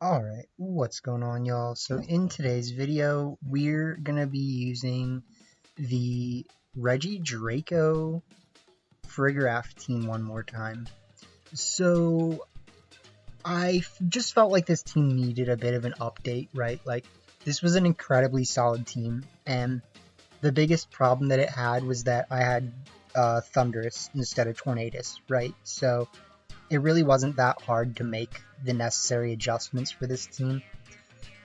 Alright, what's going on, y'all? So in today's video, we're gonna be using the Regidrago Farigiraf team one more time. So I just felt like this team needed a bit of an update, right? Like, this was an incredibly solid team, and the biggest problem that it had was that I had Thunderous instead of Tornadus, right? So it really wasn't that hard to make the necessary adjustments for this team.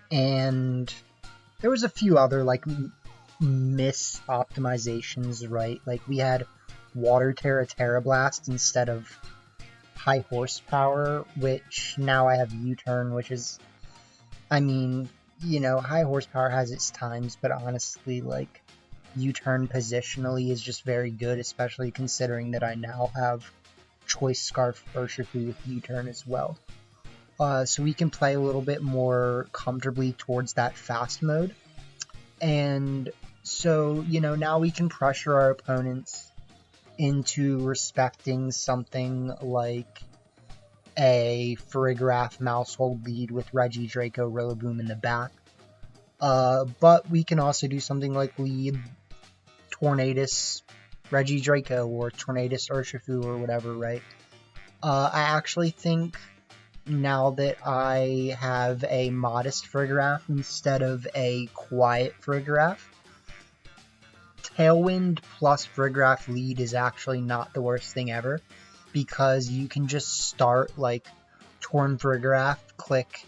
And there was a few other like optimizations, right? Like we had Water Terra Blast instead of High Horsepower, which now I have U-Turn, which is, I mean, High Horsepower has its times, but honestly, like, U-Turn positionally is just very good, especially considering that I now have Choice Scarf urshifu with U-Turn as well. So we can play a little bit more comfortably towards that fast mode. And so, now we can pressure our opponents into respecting something like a Farigiraf Mousehold lead with Regidrago Rillaboom in the back. But we can also do something like lead Tornadus Regidrago or Tornadus urshifu or whatever, right? I actually think now that I have a modest Farigiraf instead of a quiet Farigiraf, Tailwind plus Farigiraf lead is actually not the worst thing ever, because you can just start like Torn Farigiraf, click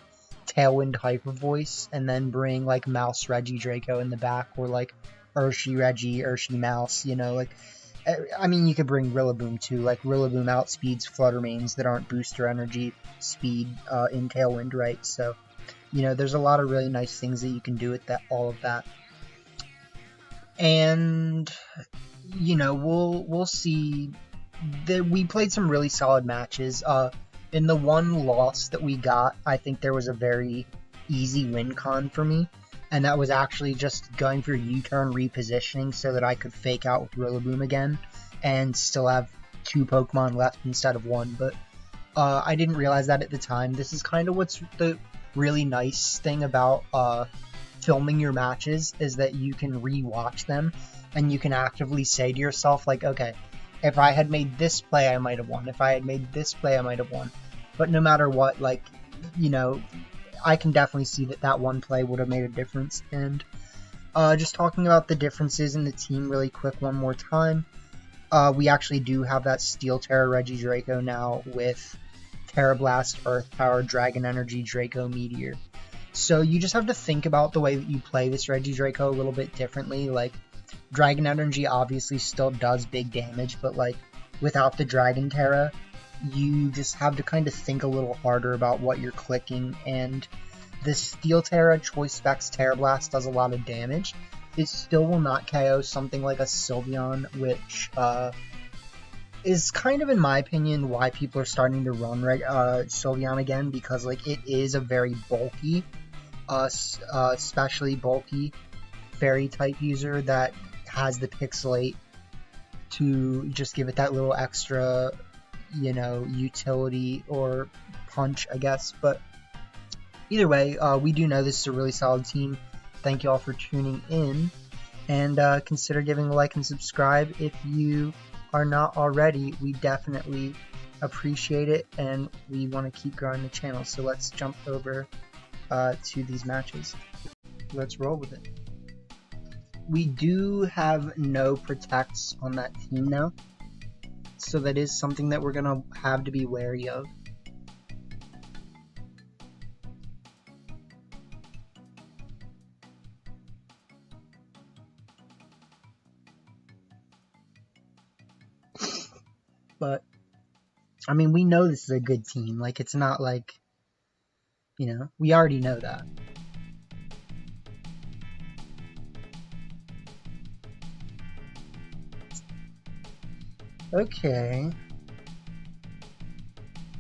Tailwind Hyper Voice, and then bring like Mouse Regidrago in the back, or like Urshi Mouse, I mean, you could bring Rillaboom too, like Rillaboom outspeeds Fluttermanes that aren't booster energy speed in Tailwind, right? So, there's a lot of really nice things that you can do with all of that. And, we'll see that we played some really solid matches. In the one loss that we got, I think there was a very easy win con for me. And that was actually just going for U-turn repositioning so that I could fake out with Rillaboom again and still have 2 Pokemon left instead of 1. But I didn't realize that at the time. This is kind of what's the really nice thing about filming your matches, is that you can re-watch them and you can actively say to yourself, like, okay, if I had made this play, I might have won. If I had made this play, I might have won. But no matter what, like, I can definitely see that one play would have made a difference. And just talking about the differences in the team really quick one more time, we actually do have that Steel Terra Regidrago now with Terra Blast, Earth Power, Dragon Energy, Draco Meteor. So you just have to think about the way that you play this Regidrago a little bit differently. Like, Dragon Energy obviously still does big damage, but like without the Dragon Terra, you just have to kind of think a little harder about what you're clicking. And this Steel Terra Choice Specs Terra Blast does a lot of damage. It still will not KO something like a Sylveon, which is kind of, in my opinion, why people are starting to run Sylveon again, because like it is a very bulky, especially bulky fairy type user that has the Pixelate to just give it that little extra, utility or punch, I guess. But either way, we do know this is a really solid team. Thank you all for tuning in, and consider giving a like and subscribe if you are not already. We definitely appreciate it, and we want to keep growing the channel. So let's jump over to these matches. Let's roll with it. We do have no protects on that team now, so that is something that we're going to have to be wary of. But, I mean, we know this is a good team. Like, it's not like, we already know that. Okay.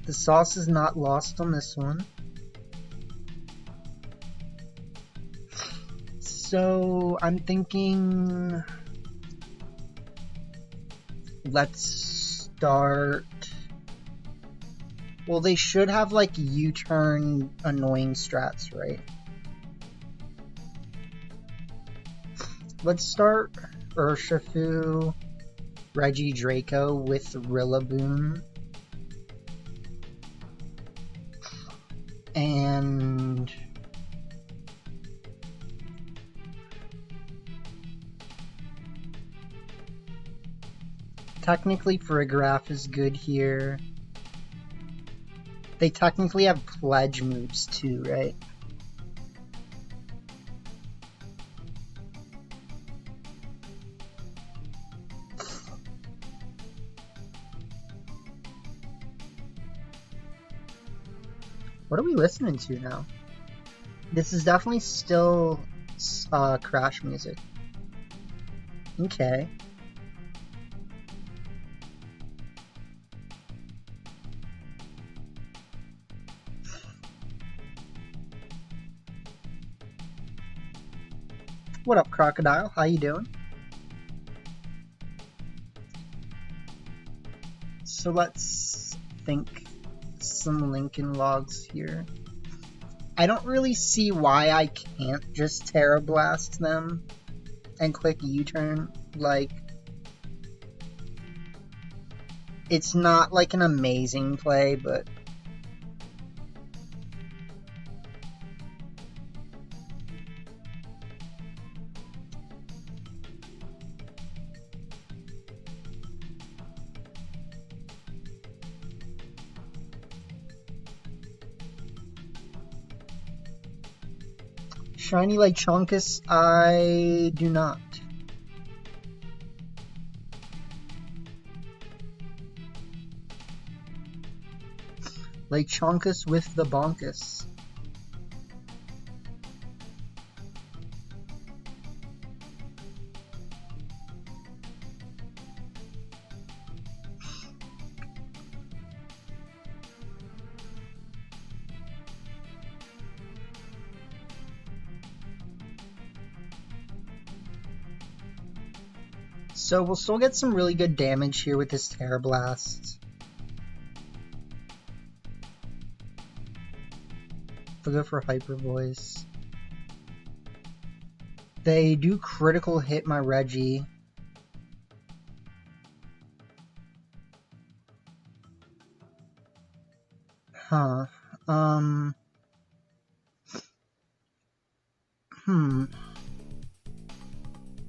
The sauce is not lost on this one. So, I'm thinking, let's start Well, they should have, like, U-turn annoying strats, right? Let's start Urshifu, Regidrago with Rillaboom. And technically Farigiraf is good here. They technically have pledge moves too, right? What are we listening to now? This is definitely still Crash music. Okay. What up, Crocodile? How you doing? So let's think some Lincoln logs here. I don't really see why I can't just Terra Blast them and click U-turn. Like, it's not like an amazing play, but shiny like Chonkus, I do not. Like Chonkus with the Bonkus. So we'll still get some really good damage here with this Terra Blast. They'll go for Hyper Voice. They do critical hit my Reggie. Huh.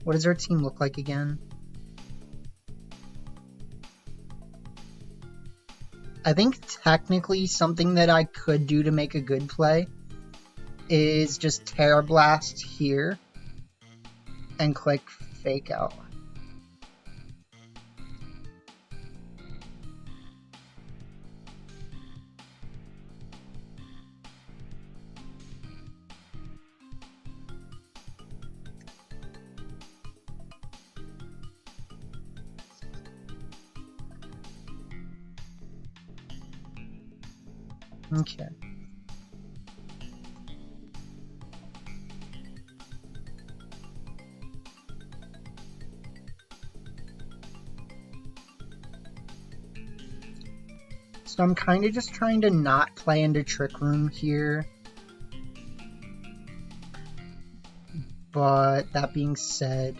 What does our team look like again? I think technically something that I could do to make a good play is just Terra Blast here and click Fake Out. Okay. So I'm kind of just trying to not play into Trick Room here. But that being said,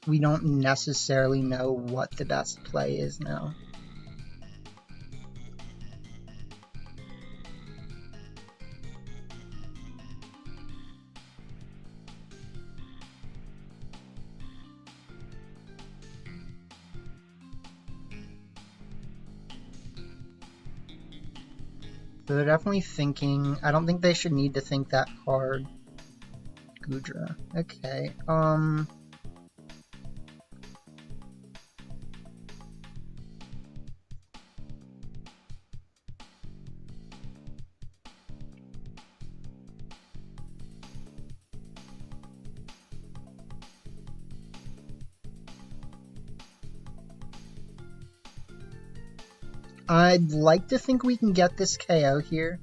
we don't necessarily know what the best play is now. So they're definitely thinking. I don't think they should need to think that hard. Gudra. Okay. I'd like to think we can get this KO here.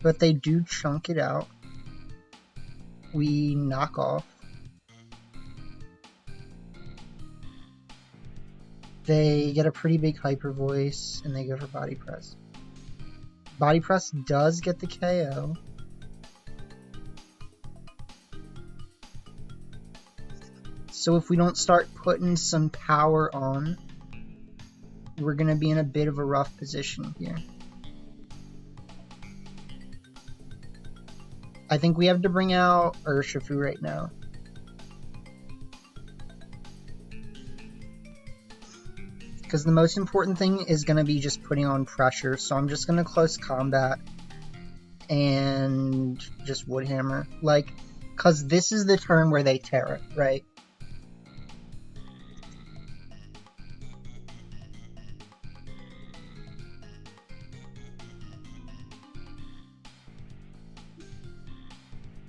But they do chunk it out. We knock off. They get a pretty big hyper voice, and they go for body press. Body press does get the KO. So if we don't start putting some power on, we're going to be in a bit of a rough position here. I think we have to bring out Urshifu right now. Because the most important thing is going to be just putting on pressure. So I'm just going to close combat and just Woodhammer. Like, because this is the turn where they tear it, right?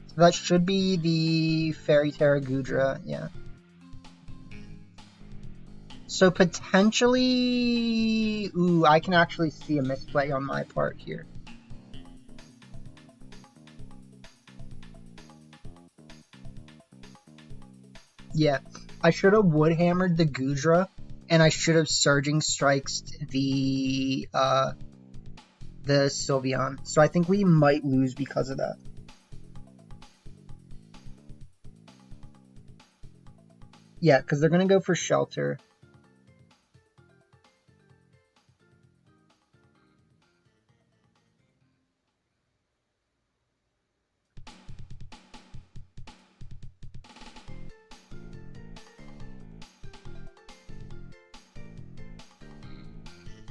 So that should be the Fairy Terragudra, yeah. So potentially, ooh, I can actually see a misplay on my part here. Yeah, I should have Woodhammered the Gudra, and I should have Surging Strikes the Sylveon. So I think we might lose because of that. Yeah, because they're going to go for Shelter.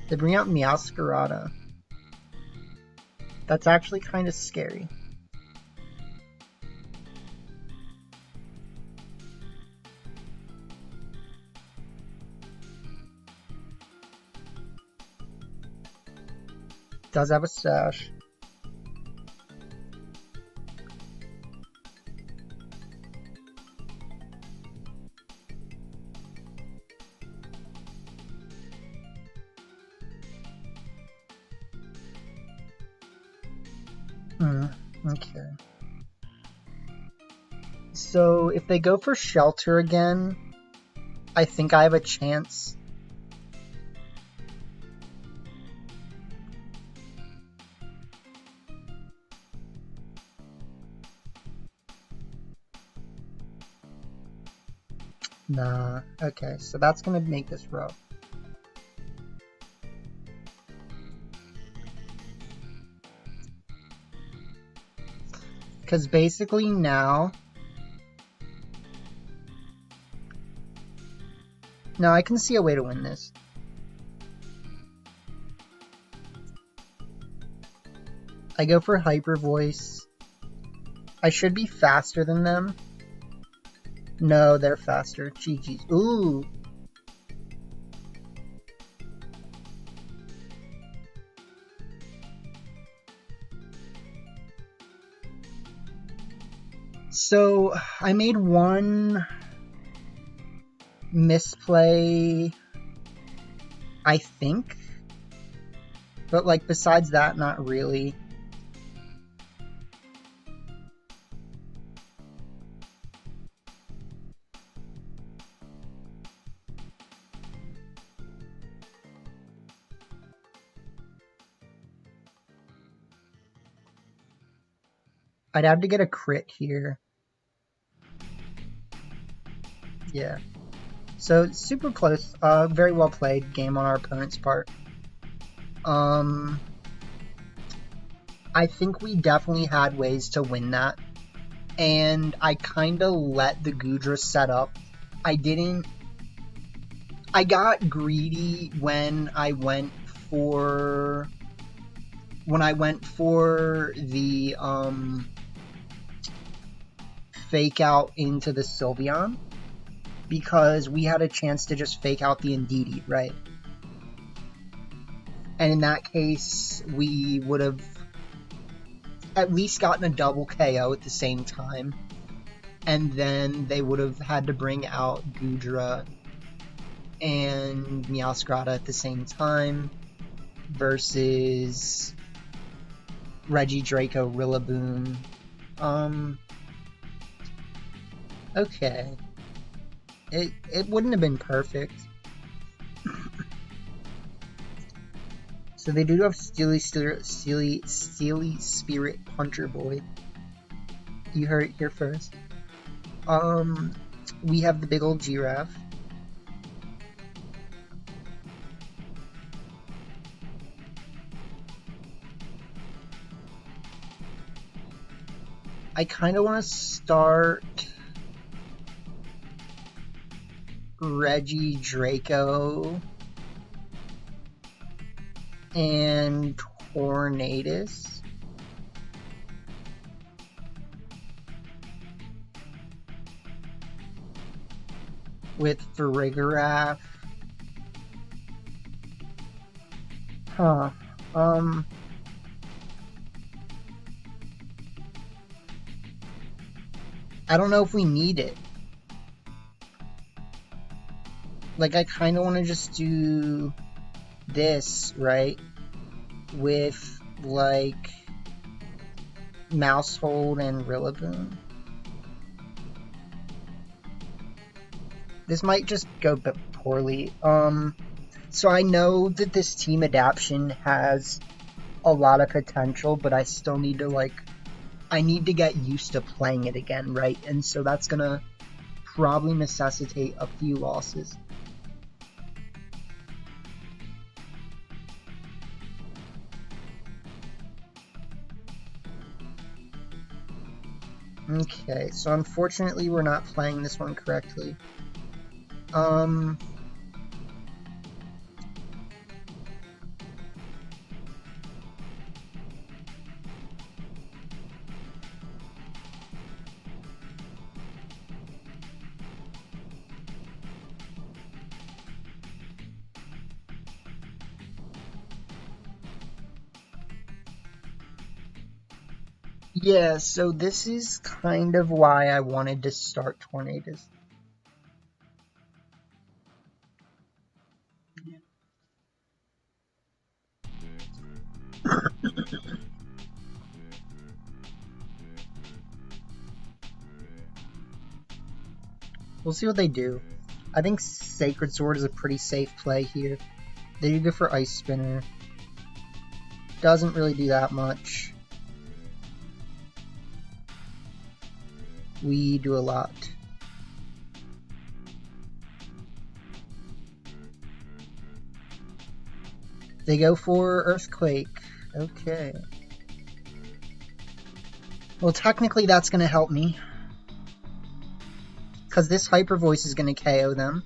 They bring out Meowscarada. That's actually kind of scary. Does have a Sash. Okay. So if they go for Shelter again, I think I have a chance. Nah, okay, so that's gonna make this rough. Because basically now... No, I can see a way to win this. I go for Hyper Voice. I should be faster than them. No, they're faster. GG's. Ooh. So, I made one misplay, I think. But, like, besides that, not really. I'd have to get a crit here. Yeah. So, super close. Very well played game on our opponent's part. I think we definitely had ways to win that. And I kind of let the Gudra set up. I got greedy when I went for the fake out into the Sylveon, because we had a chance to just fake out the Indeedee, right? And in that case, we would have at least gotten a double KO at the same time. And then they would have had to bring out Gudra and Meowscarada at the same time versus Regidrago, Rillaboom. Okay. It wouldn't have been perfect. So they do have Steely Spirit Puncher Boy. You heard it here first. We have the big old giraffe. I kind of want to start Regidrago and Tornadus. With Farigiraf. Huh. I don't know if we need it. Like, I kind of want to just do this, right? With, like, Mousehold and rillaboom. This might just go poorly. So I know that this team adaptation has a lot of potential, but I still need to, like, I need to get used to playing it again, right? And so that's gonna probably necessitate a few losses. Okay, so unfortunately we're not playing this one correctly. Yeah, so this is kind of why I wanted to start Tornadus. We'll see what they do. I think Sacred Sword is a pretty safe play here. They do go for Ice Spinner. Doesn't really do that much. We do a lot. They go for Earthquake. Okay. Well, technically that's going to help me. Because this Hyper Voice is going to KO them.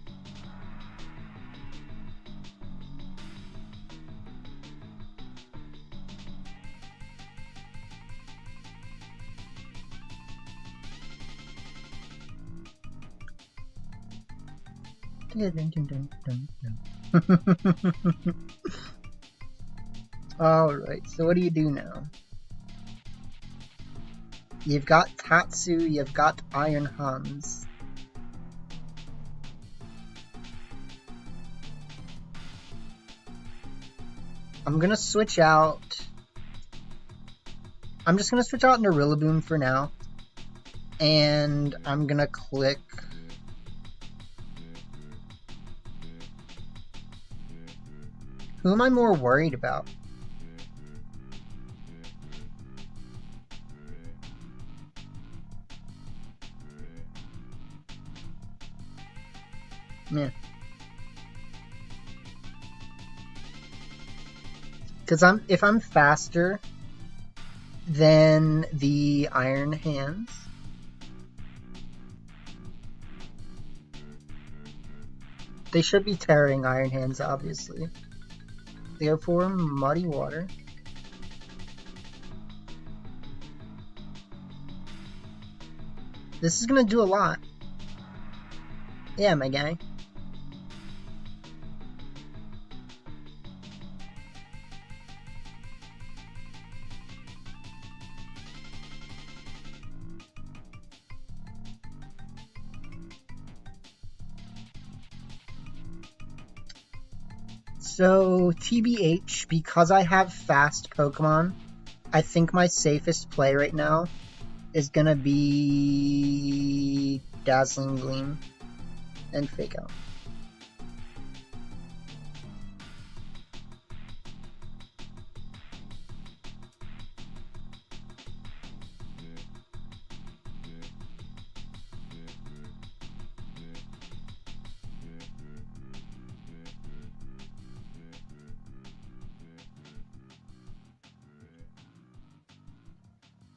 Alright, so what do you do now? You've got Tatsu, you've got Iron Hans. I'm gonna switch out. I'm just gonna switch out into Rillaboom for now. And I'm gonna click. Who am I more worried about? Yeah. Because if I'm faster than the Iron Hands, they should be tearing Iron Hands, obviously. Therefore, Muddy Water. This is gonna do a lot. Yeah, my guy. So, TBH, because I have fast Pokemon, I think my safest play right now is gonna be Dazzling Gleam and Fake Out.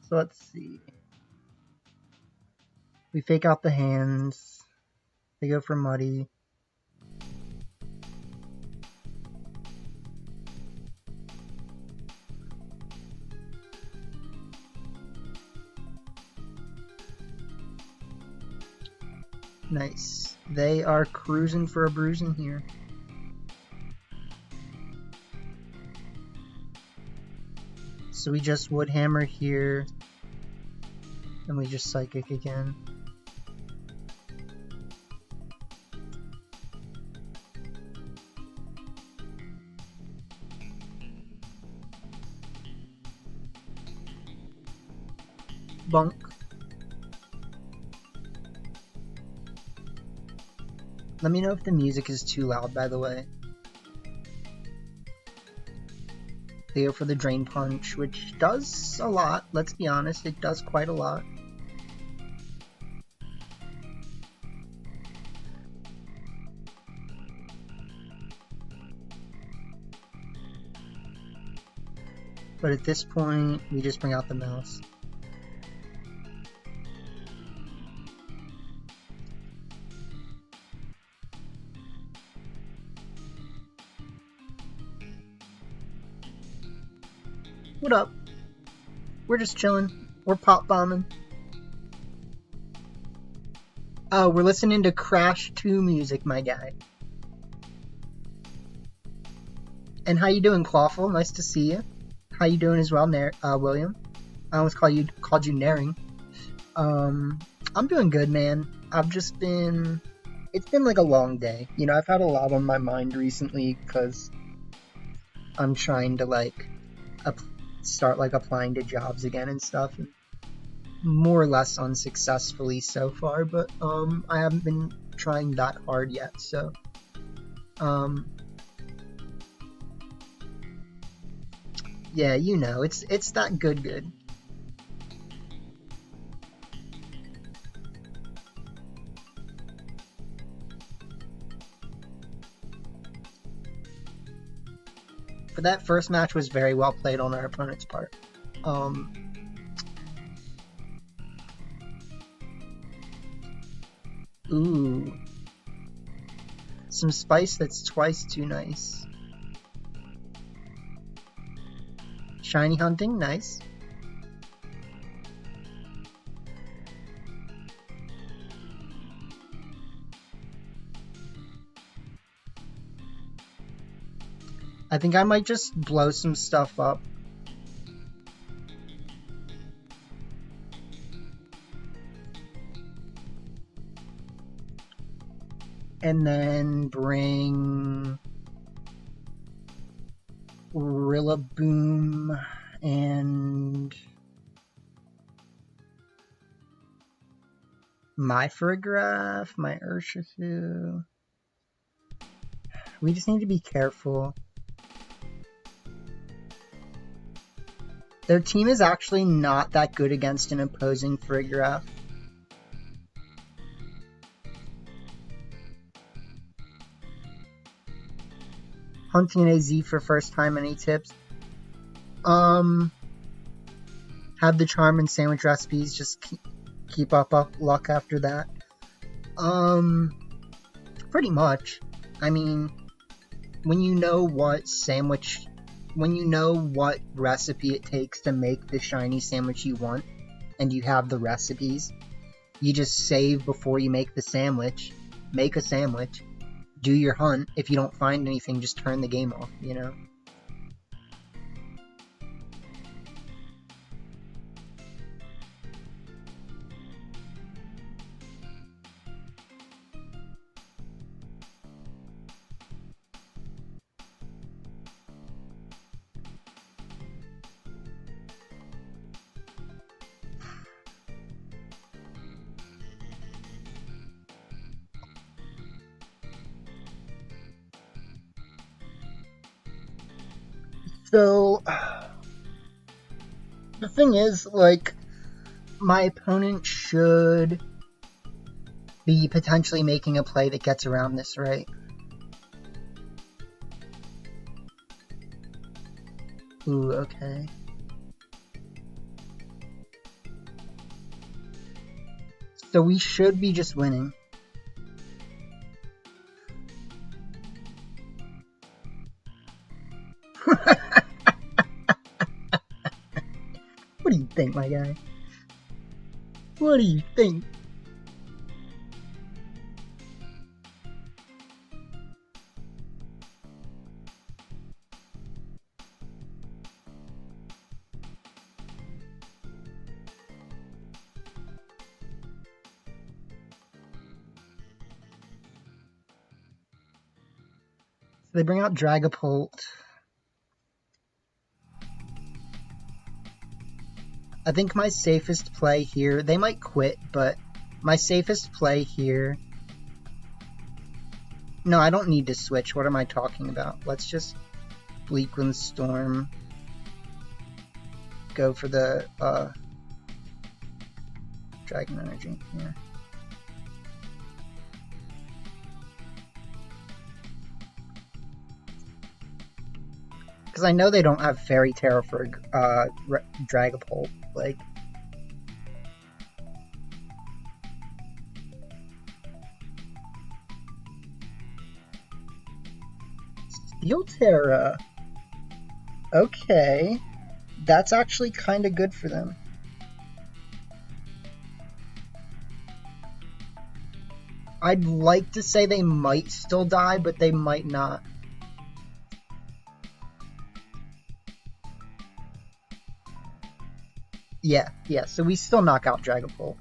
So let's see. We fake out the hands. They go for Muddy. Nice. They are cruising for a bruising here. So we just Woodhammer here. And we just Psychic again. Bunk. Let me know if the music is too loud, by the way. They go for the Drain Punch, which does a lot. Let's be honest, it does quite a lot. But at this point, we just bring out the mouse. What up? We're just chilling. We're pop bombing. Oh, we're listening to Crash 2 music, my guy. And how you doing, Clawful? Nice to see you. How you doing as well, William? I almost called you Naring. I'm doing good, man. It's been like a long day. You know, I've had a lot on my mind recently because I'm trying to like start like applying to jobs again and stuff. And more or less unsuccessfully so far, but I haven't been trying that hard yet. So yeah, you know, it's that good. But that first match was very well played on our opponent's part. Ooh. Some spice that's twice too nice. Shiny hunting, nice. I think I might just blow some stuff up. And then bring Rillaboom and my Farigiraf, my Urshifu. We just need to be careful. Their team is actually not that good against an opposing Farigiraf. Hunting AZ for first time, any tips? Have the charm and sandwich recipes, just keep up luck after that. Pretty much. I mean, when you know what recipe it takes to make the shiny sandwich you want, and you have the recipes, you just save before you make the sandwich, make a sandwich, do your hunt. If you don't find anything, just turn the game off, you know? So, the thing is, like, my opponent should be potentially making a play that gets around this, right? Ooh, okay. So we should be just winning. What do you think, my guy? What do you think? They bring out Dragapult. I think my safest play here, they might quit, but my safest play here... No, I don't need to switch. What am I talking about? Let's just Bleakwind Storm. Go for the Dragon Energy. Yeah. Because I know they don't have Fairy Tera for Dragapult. Like, Steel Tera. Okay. That's actually kind of good for them. I'd like to say they might still die, but they might not. Yeah, so we still knock out Dragapult.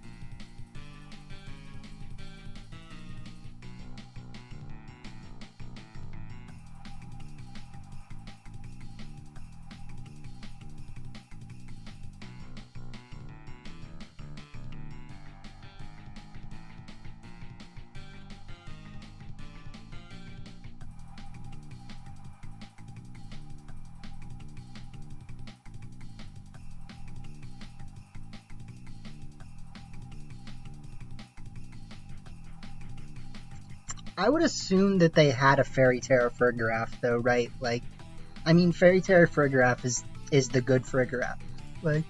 I would assume that they had a Fairy Tera Farigiraf, though, right? Like, I mean, Fairy Tera Farigiraf is the good Farigiraf. Like,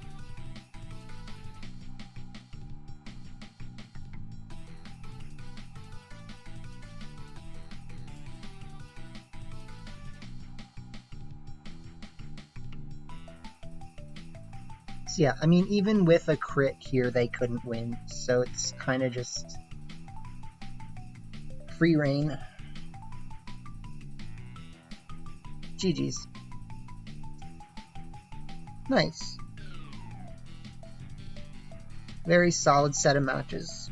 so yeah, I mean, even with a crit here, they couldn't win, so it's kind of just free reign. GG's. Nice. Very solid set of matches.